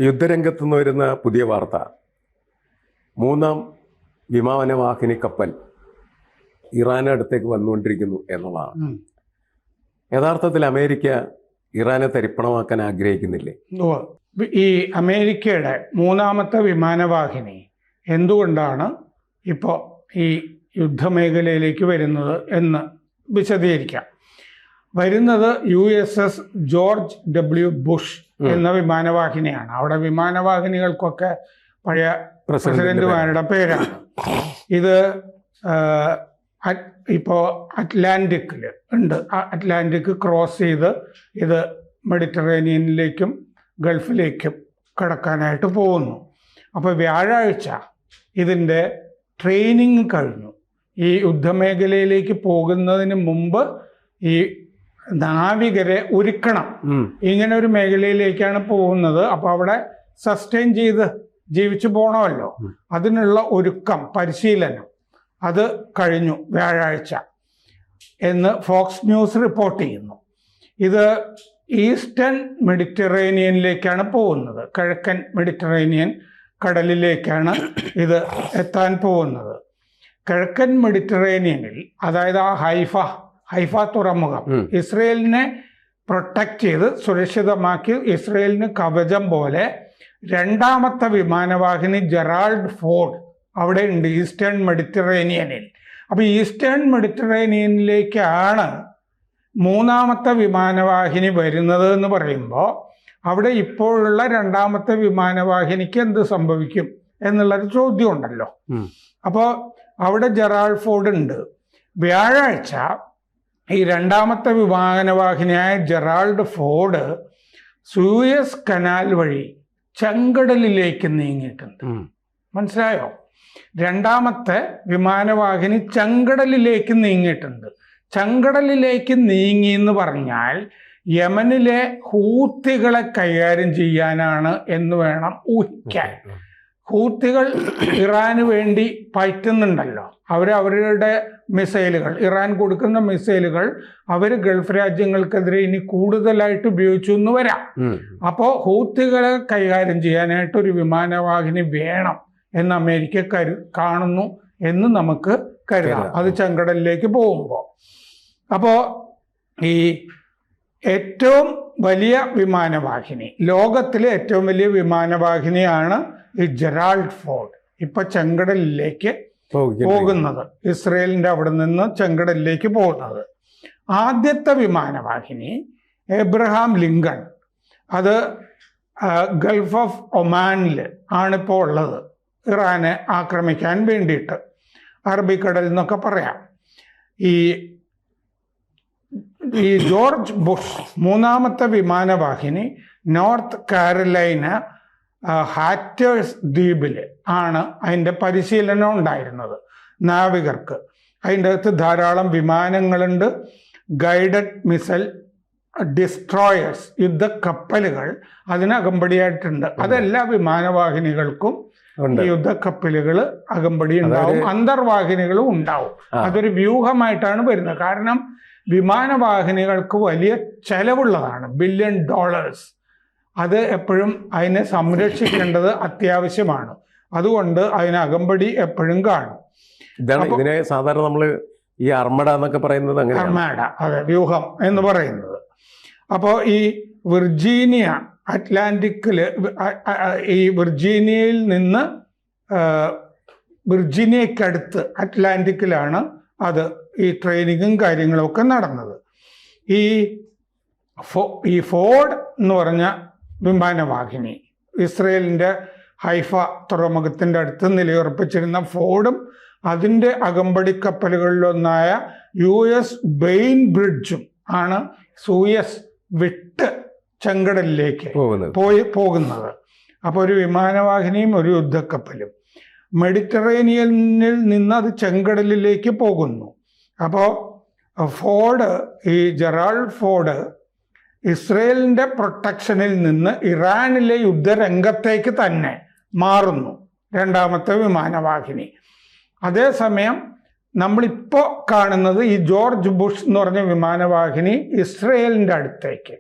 യുദ്ധരംഗത്തു നിന്ന് വരുന്ന പുതിയ വാർത്ത, മൂന്നാം വിമാനവാഹിനി കപ്പൽ ഇറാന് അടുത്തേക്ക് വന്നുകൊണ്ടിരിക്കുന്നു എന്നുള്ളതാണ്. യഥാർത്ഥത്തിൽ അമേരിക്ക ഇറാനെ തരിപ്പണമാക്കാൻ ആഗ്രഹിക്കുന്നില്ലേ? ഈ അമേരിക്കയുടെ മൂന്നാമത്തെ വിമാനവാഹിനി എന്തുകൊണ്ടാണ് ഇപ്പോൾ ഈ യുദ്ധമേഖലയിലേക്ക് വരുന്നത് എന്ന് വിശദീകരിക്കാം. വരുന്നത് USS ജോർജ് W. ബുഷ് എന്ന വിമാനവാഹിനിയാണ്. അവിടെ വിമാനവാഹിനികൾക്കൊക്കെ പഴയ പ്രസിഡന്റുമാരുടെ പേരാണ്. ഇത് ഇപ്പോൾ അറ്റ്ലാന്റിക്കിൽ ഉണ്ട്. അറ്റ്ലാന്റിക് ക്രോസ് ചെയ്ത് ഇത് മെഡിറ്ററേനിയനിലേക്കും ഗൾഫിലേക്കും കടക്കാനായിട്ട് പോകുന്നു. അപ്പോൾ വ്യാഴാഴ്ച ഇതിൻ്റെ ട്രെയിനിങ് കഴിഞ്ഞു. ഈ യുദ്ധമേഖലയിലേക്ക് പോകുന്നതിന് മുമ്പ് ഈ നാവികരെ ഒരുക്കണം. ഇങ്ങനെ ഒരു മേഖലയിലേക്കാണ് പോകുന്നത്. അപ്പോൾ അവിടെ സസ്റ്റെയിൻ ചെയ്ത് ജീവിച്ചു പോകണമല്ലോ. അതിനുള്ള ഒരുക്കം, പരിശീലനം അത് കഴിഞ്ഞു വ്യാഴാഴ്ച എന്ന് ഫോക്സ് ന്യൂസ് റിപ്പോർട്ട് ചെയ്യുന്നു. ഇത് ഈസ്റ്റേൺ മെഡിറ്ററേനിയനിലേക്കാണ് പോകുന്നത്. കിഴക്കൻ മെഡിറ്ററേനിയൻ കടലിലേക്കാണ് ഇത് എത്താൻ പോകുന്നത്. കിഴക്കൻ മെഡിറ്ററേനിയനിൽ, അതായത് ആ ഹൈഫ തുറമുഖം ഇസ്രയേലിനെ പ്രൊട്ടക്റ്റ് ചെയ്ത് സുരക്ഷിതമാക്കി ഇസ്രയേലിന് കവചം പോലെ രണ്ടാമത്തെ വിമാനവാഹിനി ജെറാൾഡ് ഫോർഡ് അവിടെ ഉണ്ട്, ഈസ്റ്റേൺ മെഡിറ്ററേനിയനിൽ. അപ്പോൾ ഈസ്റ്റേൺ മെഡിറ്ററേനിയനിലേക്കാണ് മൂന്നാമത്തെ വിമാനവാഹിനി വരുന്നത് എന്ന് പറയുമ്പോൾ അവിടെ ഇപ്പോഴുള്ള രണ്ടാമത്തെ വിമാനവാഹിനിക്ക് എന്ത് സംഭവിക്കും എന്നുള്ളൊരു ചോദ്യം ഉണ്ടല്ലോ. അപ്പോൾ അവിടെ ജെറാൾഡ് ഫോർഡ് ഉണ്ട്. വ്യാഴാഴ്ച ഈ രണ്ടാമത്തെ വിമാനവാഹിനിയായ ജെറാൾഡ് ഫോർഡ് സൂയസ് കനാൽ വഴി ചെങ്കടലിലേക്ക് നീങ്ങിയിട്ടുണ്ട്. മനസ്സിലായോ? രണ്ടാമത്തെ വിമാനവാഹിനി ചെങ്കടലിലേക്ക് നീങ്ങിയിട്ടുണ്ട്. ചെങ്കടലിലേക്ക് നീങ്ങി എന്ന് പറഞ്ഞാൽ യമനിലെ ഹൂത്തികളെ കൈകാര്യം ചെയ്യാനാണ് എന്ന് വേണം ഊഹിക്കാൻ. ഹൂത്തികൾ ഇറാന് വേണ്ടി പയറ്റുന്നുണ്ടല്ലോ. അവരുടെ മിസൈലുകൾ, ഇറാൻ കൊടുക്കുന്ന മിസൈലുകൾ അവർ ഗൾഫ് രാജ്യങ്ങൾക്കെതിരെ ഇനി കൂടുതലായിട്ട് ഉപയോഗിച്ചു എന്ന് വരാം. അപ്പോൾ ഹൂത്തികളെ കൈകാര്യം ചെയ്യാനായിട്ട് ഒരു വിമാനവാഹിനി വേണം എന്ന് അമേരിക്ക കാണുന്നു എന്ന് നമുക്ക് കരുതാം. അത് ചെങ്കടലിലേക്ക് പോകുമ്പോൾ. അപ്പോൾ ഈ ഏറ്റവും വലിയ വിമാനവാഹിനി, ലോകത്തിലെ ഏറ്റവും വലിയ വിമാനവാഹിനിയാണ് ഈ ജെറാൾഡ് ഫോർഡ് ഇപ്പൊ ചെങ്കടലിലേക്ക് പോകുന്നത്. ഇസ്രയേലിന്റെ അവിടെ നിന്ന് ചെങ്കടലിലേക്ക് പോകുന്നത്. ആദ്യത്തെ വിമാനവാഹിനി എബ്രഹാം ലിങ്കൺ, അത് ഗൾഫ് ഓഫ് ഒമാനിൽ ആണിപ്പോൾ ഉള്ളത്, ഇറാനെ ആക്രമിക്കാൻ വേണ്ടിയിട്ട്. അറബിക്കടൽ എന്നൊക്കെ പറയാം. ഈ ജോർജ് ബുഷ് മൂന്നാമത്തെ വിമാനവാഹിനി നോർത്ത് കാരലൈന ഹാറ്റേഴ്സ് ദ്വീപിൽ ആണ് അതിൻ്റെ പരിശീലനം ഉണ്ടായിരുന്നത് നാവികർക്ക്. അതിൻ്റെ അകത്ത് ധാരാളം വിമാനങ്ങളുണ്ട്, ഗൈഡഡ് മിസൈൽ ഡിസ്ട്രോയേഴ്സ്, യുദ്ധക്കപ്പലുകൾ അതിനകമ്പടിയായിട്ടുണ്ട്. അതെല്ലാ വിമാനവാഹിനികൾക്കും യുദ്ധക്കപ്പലുകൾ അകമ്പടി ഉണ്ടാവും, അന്തർവാഹിനികളും ഉണ്ടാവും. അതൊരു വ്യൂഹമായിട്ടാണ് വരുന്നത്. കാരണം വിമാനവാഹിനികൾക്ക് വലിയ ചെലവുള്ളതാണ്, $1 ബില്യൺ. അത് എപ്പോഴും അതിനെ സംരക്ഷിക്കേണ്ടത് അത്യാവശ്യമാണ്. അതുകൊണ്ട് അതിന് അകമ്പടി എപ്പോഴും കാണും. ഇതിനെ സാധാരണ നമ്മൾ ഈ അർമഡ എന്നൊക്കെ പറയുന്നത്, അർമഡ, അതെ, വ്യൂഹം എന്ന് പറയുന്നത്. അപ്പോൾ ഈ വിർജീനിയ അറ്റ്ലാന്റിക്കില്, ഈ വിർജീനിയയിൽ നിന്ന് വിർജീനിയക്കടുത്ത് അറ്റ്ലാന്റിക്കിലാണ് അത് ഈ ട്രെയിനിങ്ങും കാര്യങ്ങളൊക്കെ നടന്നത്. ഈ ഫോർഡ് എന്ന് പറഞ്ഞ വിമാനവാഹിനി, ഇസ്രയേലിൻ്റെ ഹൈഫ തുറമുഖത്തിൻ്റെ അടുത്ത് നിലയുറപ്പിച്ചിരുന്ന ഫോർഡും അതിൻ്റെ അകമ്പടി കപ്പലുകളിലൊന്നായ US ബെയിൻ ബ്രിഡ്ജും ആണ് സൂയസ് വിട്ട് ചെങ്കടലിലേക്ക് പോകുന്നത്. അപ്പോൾ ഒരു വിമാനവാഹിനിയും ഒരു യുദ്ധക്കപ്പലും മെഡിറ്ററേനിയനിൽ നിന്ന് അത് ചെങ്കടലിലേക്ക് പോകുന്നു. അപ്പോൾ ഫോർഡ്, ഈ ജെറാൾഡ് ഫോർഡ് ഇസ്രയേലിൻ്റെ പ്രൊട്ടക്ഷനിൽ നിന്ന് ഇറാനിലെ യുദ്ധരംഗത്തേക്ക് തന്നെ മാറുന്നു, രണ്ടാമത്തെ വിമാനവാഹിനി. അതേസമയം നമ്മളിപ്പോൾ കാണുന്നത് ഈ ജോർജ് ബുഷ് എന്ന് പറഞ്ഞ വിമാനവാഹിനി ഇസ്രയേലിൻ്റെ അടുത്തേക്ക്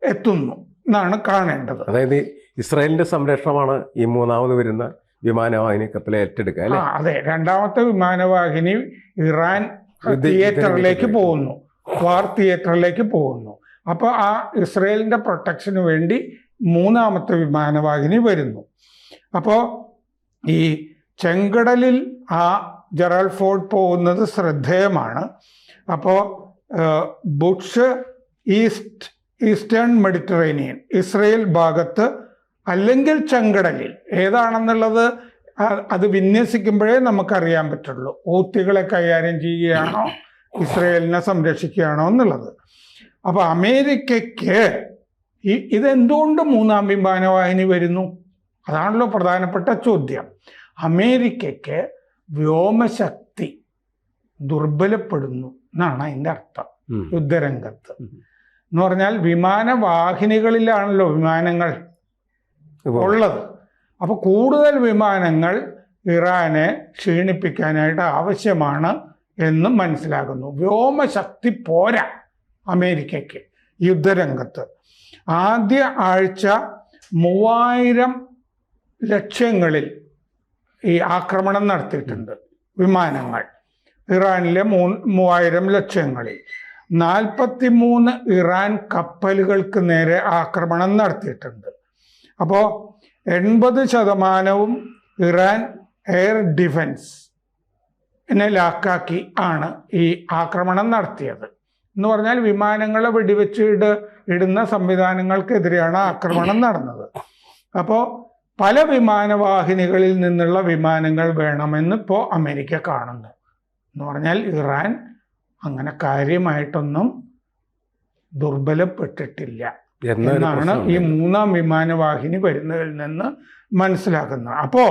എത്തുന്നു എന്നാണ് കാണേണ്ടത്. അതായത് ഇസ്രായേലിന്റെ സംരക്ഷണമാണ് ഈ മൂന്നാമത് വരുന്ന വിമാനവാഹിനി കപ്പൽ ഏറ്റെടുക്കുക അല്ലെ? അതെ, രണ്ടാമത്തെ വിമാനവാഹിനി ഇറാൻ തിയേറ്ററിലേക്ക് പോകുന്നു, വാർ തിയേറ്ററിലേക്ക് പോകുന്നു. അപ്പൊ ആ ഇസ്രായേലിന്റെ പ്രൊട്ടക്ഷന് വേണ്ടി മൂന്നാമത്തെ വിമാനവാഹിനി വരുന്നു. അപ്പോൾ ഈ ചെങ്കടലിൽ ആ ജെറാൾഡ് ഫോർഡ് പോകുന്നത് ശ്രദ്ധേയമാണ്. അപ്പോൾ ബുഷ് ഈസ്റ്റേൺ മെഡിറ്ററേനിയൻ, ഇസ്രയേൽ ഭാഗത്ത് അല്ലെങ്കിൽ ചെങ്കടലിൽ ഏതാണെന്നുള്ളത് അത് വിന്യസിക്കുമ്പോഴേ നമുക്കറിയാൻ പറ്റുള്ളൂ. ഹൂത്തികളെ കൈകാര്യം ചെയ്യുകയാണോ ഇസ്രയേലിനെ സംരക്ഷിക്കുകയാണോ എന്നുള്ളത്. അപ്പൊ അമേരിക്കയ്ക്ക് ഇതെന്തുകൊണ്ട് മൂന്നാം വിമാനവാഹിനി വരുന്നു? അതാണല്ലോ പ്രധാനപ്പെട്ട ചോദ്യം. അമേരിക്കയ്ക്ക് വ്യോമശക്തി ദുർബലപ്പെടുന്നു എന്നാണ് അതിൻ്റെ അർത്ഥം യുദ്ധരംഗത്ത്. എന്ന് പറഞ്ഞാൽ വിമാനവാഹിനികളിലാണല്ലോ വിമാനങ്ങൾ ഉള്ളത്. അപ്പൊ കൂടുതൽ വിമാനങ്ങൾ ഇറാനെ ക്ഷീണിപ്പിക്കാനായിട്ട് ആവശ്യമാണ് എന്ന് മനസ്സിലാകുന്നു. വ്യോമശക്തി പോരാ അമേരിക്കയ്ക്ക് യുദ്ധരംഗത്ത്. ആദ്യ ആഴ്ച 3000 ലക്ഷ്യങ്ങളിൽ ഈ ആക്രമണം നടത്തിയിട്ടുണ്ട് വിമാനങ്ങൾ. ഇറാനിലെ 3000 ലക്ഷ്യങ്ങളിൽ 43 ഇറാൻ കപ്പലുകൾക്ക് നേരെ ആക്രമണം നടത്തിയിട്ടുണ്ട്. അപ്പോൾ 80% ഇറാൻ എയർ ഡിഫൻസിനെ ലാക്കാക്കി ആണ് ഈ ആക്രമണം നടത്തിയത്. എന്ന് പറഞ്ഞാൽ വിമാനങ്ങളെ വെടിവെച്ച് ഇടുന്ന സംവിധാനങ്ങൾക്കെതിരെയാണ് ആക്രമണം നടന്നത്. അപ്പോൾ പല വിമാനവാഹിനികളിൽ നിന്നുള്ള വിമാനങ്ങൾ വേണമെന്ന് ഇപ്പോൾ അമേരിക്ക കാണുന്നു. എന്ന് പറഞ്ഞാൽ ഇറാൻ അങ്ങനെ കാര്യമായിട്ടൊന്നും ദുർബലപ്പെട്ടിട്ടില്ല എന്നാണ് ഈ മൂന്നാം വിമാനവാഹിനി വരുന്നതിൽ നിന്ന് മനസ്സിലാക്കുന്നത്. അപ്പോ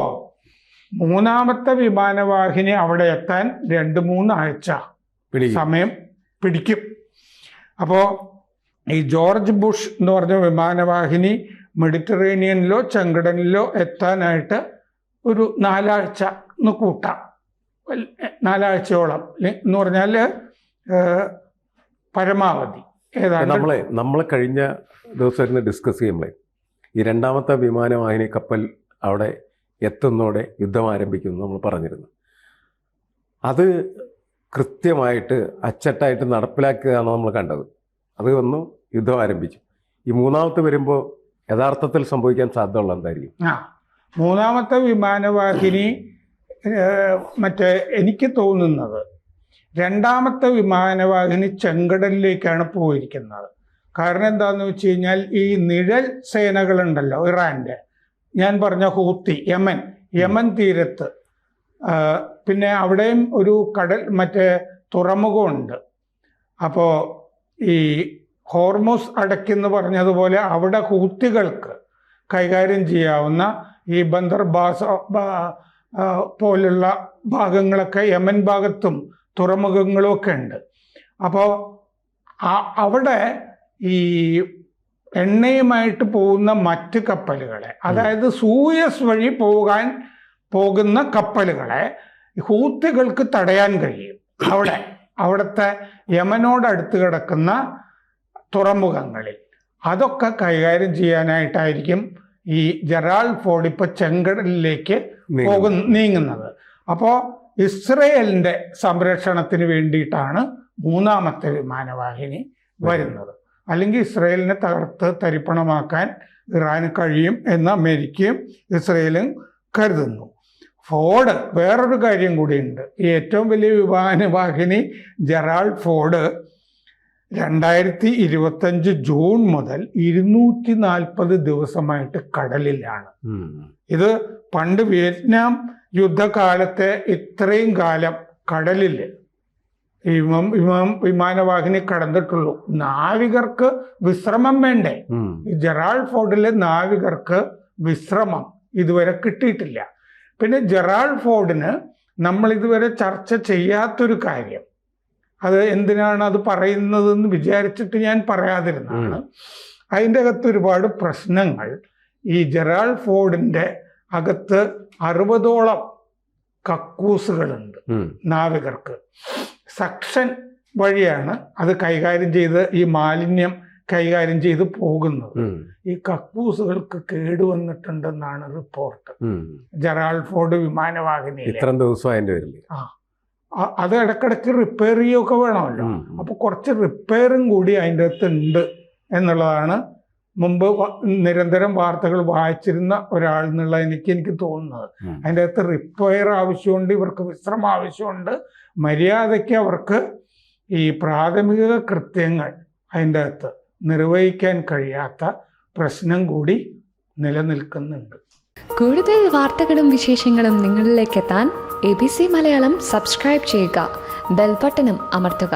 മൂന്നാമത്തെ വിമാനവാഹിനി അവിടെ എത്താൻ 2-3 ആഴ്ച സമയം പിടിക്കും. അപ്പോൾ ഈ ജോർജ് ബുഷ് എന്ന് പറഞ്ഞ വിമാനവാഹിനി മെഡിറ്ററേനിയനിലോ ചെങ്കടലിലോ എത്താനായിട്ട് ഒരു 4 ആഴ്ച എന്ന് കൂട്ടാം. 4 ആഴ്ചയോളം എന്ന് പറഞ്ഞാൽ പരമാവധി ഏതാണ്. നമ്മൾ കഴിഞ്ഞ ദിവസം ഇരുന്ന് ഡിസ്കസ് ചെയ്യുമ്പോഴേ ഈ രണ്ടാമത്തെ വിമാനവാഹിനി കപ്പൽ അവിടെ എത്തുന്നതോടെ യുദ്ധം ആരംഭിക്കുമെന്ന് നമ്മൾ പറഞ്ഞിരുന്നു. അത് കൃത്യമായിട്ട് അച്ചട്ടായിട്ട് നടപ്പിലാക്കുകയാണ് നമ്മൾ കണ്ടത്. അത് വന്നു, യുദ്ധം ആരംഭിച്ചു. ഈ മൂന്നാമത്തെ വരുമ്പോൾ യഥാർത്ഥത്തിൽ സംഭവിക്കാൻ സാധ്യതയുള്ള എന്തായിരിക്കും? മൂന്നാമത്തെ വിമാനവാഹിനി എനിക്ക് തോന്നുന്നത് രണ്ടാമത്തെ വിമാനവാഹിനി ചെങ്കടലിലേക്കാണ് പോയിരിക്കുന്നത്. കാരണം എന്താണെന്ന് വെച്ച് കഴിഞ്ഞാൽ ഈ നിഴൽ സേനകളുണ്ടല്ലോ ഇറാൻ്റെ, ഞാൻ പറഞ്ഞ ഹൂത്തി, യമൻ തീരത്ത്, പിന്നെ അവിടെയും ഒരു തുറമുഖമുണ്ട്. അപ്പോൾ ഈ ഹോർമോസ് അടയ്ക്കെന്ന് പറഞ്ഞതുപോലെ അവിടെ ഹൂത്തികൾക്ക് കൈകാര്യം ചെയ്യാവുന്ന ഈ ബന്ദർ പോലുള്ള ഭാഗങ്ങളൊക്കെ യമൻ ഭാഗത്തും തുറമുഖങ്ങളും ഒക്കെ ഉണ്ട്. അപ്പോൾ അവിടെ ഈ എണ്ണയുമായിട്ട് പോകുന്ന മറ്റ് കപ്പലുകളെ, അതായത് സൂയസ് വഴി പോകുന്ന കപ്പലുകളെ ഹൂത്തികൾക്ക് തടയാൻ കഴിയും. അവിടുത്തെ യമനോടടുത്ത് കിടക്കുന്ന തുറമുഖങ്ങളിൽ അതൊക്കെ കൈകാര്യം ചെയ്യാനായിട്ടായിരിക്കും ഈ ജെറാൾഡ് ഫോർഡ് ഇപ്പോൾ ചെങ്കടലിലേക്ക് നീങ്ങുന്നത്. അപ്പോൾ ഇസ്രയേലിൻ്റെ സംരക്ഷണത്തിന് വേണ്ടിയിട്ടാണ് മൂന്നാമത്തെ വിമാനവാഹിനി വരുന്നത്. അല്ലെങ്കിൽ ഇസ്രയേലിനെ തകർത്ത് തരിപ്പണമാക്കാൻ ഇറാന് കഴിയും എന്ന് അമേരിക്കയും ഇസ്രയേലും കരുതുന്നു. ഫോർഡ് വേറൊരു കാര്യം കൂടിയുണ്ട്. ഈ ഏറ്റവും വലിയ വിമാനവാഹിനി ജെറാൾഡ് ഫോർഡ് 2025 ജൂൺ മുതൽ 240 ദിവസമായിട്ട് കടലിലാണ്. ഇത് പണ്ട് വിയറ്റ്നാം യുദ്ധകാലത്തെ ഇത്രയും കാലം കടലിൽ ഈ വിമാനവാഹിനി കടന്നിട്ടുള്ളൂ. നാവികർക്ക് വിശ്രമം വേണ്ടേ? ഈ ജെറാൾഡ് ഫോർഡിലെ നാവികർക്ക് വിശ്രമം ഇതുവരെ കിട്ടിയിട്ടില്ല. പിന്നെ ജെറാൾഡ് ഫോർഡിന് നമ്മൾ ഇതുവരെ ചർച്ച ചെയ്യാത്തൊരു കാര്യം, അത് എന്തിനാണ് അത് പറയുന്നതെന്ന് വിചാരിച്ചിട്ട് ഞാൻ പറയാതിരുന്നതാണ്. അതിൻ്റെ അകത്ത് ഒരുപാട് പ്രശ്നങ്ങൾ. ഈ ജെറാൾഡ് ഫോർഡിൻ്റെ അകത്ത് 60ഓളം കക്കൂസുകളുണ്ട് നാവികർക്ക്. സക്ഷൻ വഴിയാണ് അത് കൈകാര്യം ചെയ്ത് ഈ മാലിന്യം കൈകാര്യം ചെയ്ത് പോകുന്നത്. ഉം. ഈ കക്കൂസുകൾക്ക് കേടുവന്നിട്ടുണ്ടെന്നാണ് റിപ്പോർട്ട്. ഉം. ജെറാൾഡ് ഫോർഡ് വിമാനവാഹിനിയിൽ. ഇത്രയും ദിവസം അതിൻ്റെ പേരിൽ. അത് ഇടക്കിടയ്ക്ക് റിപ്പയർ ചെയ്യുകയൊക്കെ വേണമല്ലോ. അപ്പൊ കുറച്ച് റിപ്പയറും കൂടി അതിൻ്റെ അകത്ത് ഉണ്ട് എന്നുള്ളതാണ് മുമ്പ് നിരന്തരം വാർത്തകൾ വായിച്ചിരുന്ന ഒരാൾ എന്നുള്ള എനിക്ക് തോന്നുന്നത്. അതിൻ്റെ അകത്ത് റിപ്പയർ ആവശ്യമുണ്ട്, ഇവർക്ക് വിശ്രമം ആവശ്യമുണ്ട്, മര്യാദയ്ക്ക് അവർക്ക് ഈ പ്രാഥമിക കൃത്യങ്ങൾ അതിൻ്റെ അകത്ത് നിർവഹിക്കാൻ കഴിയാത്ത പ്രശ്നം കൂടി നിലനിൽക്കുന്നുണ്ട്. കൂടുതൽ വാർത്തകളും വിശേഷങ്ങളും നിങ്ങളിലേക്ക് എത്താൻ ABC മലയാളം സബ്സ്ക്രൈബ് ചെയ്യുക, ബെൽ ബട്ടണും അമർത്തുക.